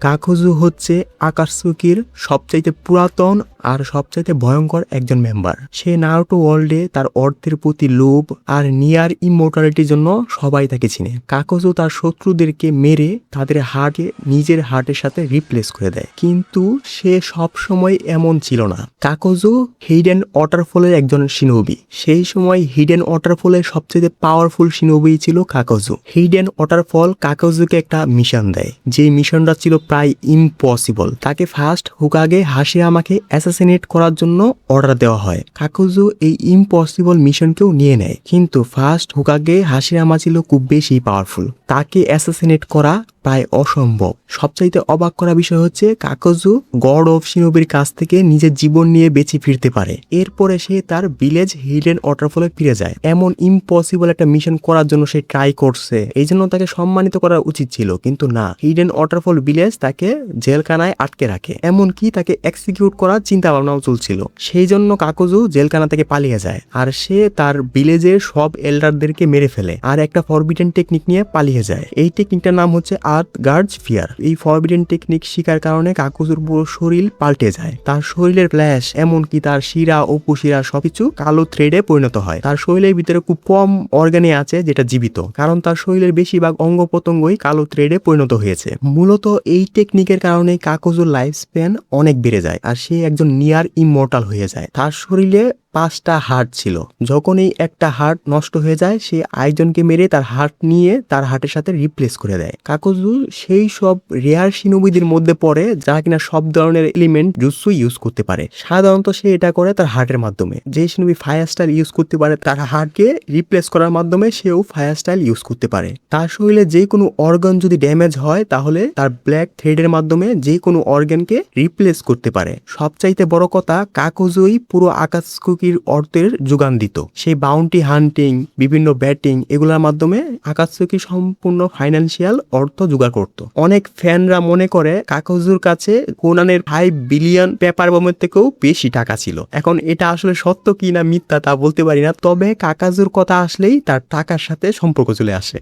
কাকুজু হচ্ছে আকাতসুকির সবচাইতে পুরাতন আর সবচাইতে ভয়ঙ্কর একজন মেম্বার। সে নারুটো ওয়ার্ল্ডে তার অর্থের প্রতি লোভ আর নিয়ার ইমমর্টালিটির জন্য সবাই তাকে চিনে। কাকুজু তার শত্রুদেরকে মেরে তাদের হার্টকে নিজের হার্টের সাথে রিপ্লেস করে দেয়, কিন্তু সে সব সময় এমন ছিল না। কাকুজু হিডেন ওয়াটারফলের একজন শিনোবি। সেই সময় হিডেন ওয়াটারফলের সবচেয়ে পাওয়ারফুল শিনোবি ছিল কাকুজু। হিডেন ওয়াটারফল কাকুজুকে একটা মিশন দেয়, যে মিশনটা ছিল প্রায় ইম্পসিবল। তাকে ফার্স্ট হুকাগে হাশিয়ামাকে অ্যাসাসিনেট করার জন্য অর্ডার দেওয়া হয়। কাকুজু এই ইম্পসিবল মিশনকেও নিয়ে নেয়, কিন্তু ফার্স্ট হুকাগে হাশিয়ামা ছিল খুব বেশি পাওয়ারফুল। তাকে অ্যাসাসিনেট করা প্রায় অসম্ভব। সবচাইতে অবাক করা বিষয় হচ্ছে কাকুজু গড অফ শিনোবির কাছ থেকে নিজের জীবন নিয়ে বেঁচে ফিরতে পারে। এরপরে সে তার ভিলেজ হিডেন ওয়াটারফলে ফিরে যায়। এমন ইম্পসিবল একটা মিশন করার জন্য সে ট্রাই করছে, এই জন্য তাকে সম্মানিত করা উচিত ছিল, কিন্তু না, হিডেন ওয়াটারফল ভিলেজ তাকে জেলখানায় আটকে রাখে। এমনকি তাকে এক্সিকিউট করার চিন্তা ভাবনাও চলছিল। সেই জন্য কাকুজু জেলখানা থেকে পালিয়ে যায়, আর সে তার ভিলেজের সব এল্ডারদেরকে মেরে ফেলে আর একটা ফরবিডেন টেকনিক নিয়ে পালিয়ে যায়। এই টেকনিকটার নাম হচ্ছে আর্থ গার্ডস ফিয়ার। এই ফরবিডেন টেকনিক শিকার কারণে কাকুজুর পুরো শরীর পাল্টে যায়। তার শরীরের ফ্ল্যাশ, এমনকি তার শিরা ও উপশিরা সবকিছু কালো থ্রেডে পরিণত হয়। তার শরীরের ভিতরে খুব কম অর্গানে আছে যেটা জীবিত, কারণ তার শরীরের বেশিরভাগ অঙ্গ প্রত্যঙ্গই কালো থ্রেডে পরিণত হয়েছে। মূলত এই টেকনিকের কারণে কাকুজুর লাইফ স্প্যান অনেক বেড়ে যায়, আর সে একজন নিয়ার ইমমর্টাল হয়ে যায়। তার শরীরে 5টা হার্ট ছিল। যখন এই একটা হার্ট নষ্ট হয়ে যায়, সে আরেকজনকে মেরে তার হার্ট নিয়ে তার হার্টের সাথে রিপ্লেস করে দেয়। কাকুজু সেই সব রেয়ার শিনোবিদের মধ্যে পড়ে যারা কিনা সব ধরনের এলিমেন্ট জুৎসু ইউজ করতে পারে। সাধারণত সে এটা করে তার হার্টের মাধ্যমে। যে শিনোবি ফায়ার স্টাইল ইউজ করতে পারে, তার হার্টকে রিপ্লেস করার মাধ্যমে সেও ফায়ার স্টাইল ইউজ করতে পারে। তার শরীরে যে কোনো অর্গান যদি ড্যামেজ হয়, তাহলে তার ব্ল্যাক থ্রেডের মাধ্যমে যে কোনো অর্গানকে রিপ্লেস করতে পারে। সবচাইতে বড় কথা, কাকুজুই পুরো আকাতসুকি অর্থের যোগান দিত। সেই বাউন্টি হান্টিং, বিভিন্ন ব্যাটিং, এগুলোর মাধ্যমে আকাতসুকি সম্পূর্ণ ফাইন্যান্সিয়াল অর্থ জোগাড় করত। অনেক ফ্যানরা মনে করে কাকুজুর কাছে কোনানের 5 বিলিয়ন পেপার বমের থেকেও বেশি টাকা ছিল। এখন এটা আসলে সত্য কি না মিথ্যা তা বলতে পারি না, তবে কাকুজুর কথা আসলেই তার টাকার সাথে সম্পর্ক চলে আসে।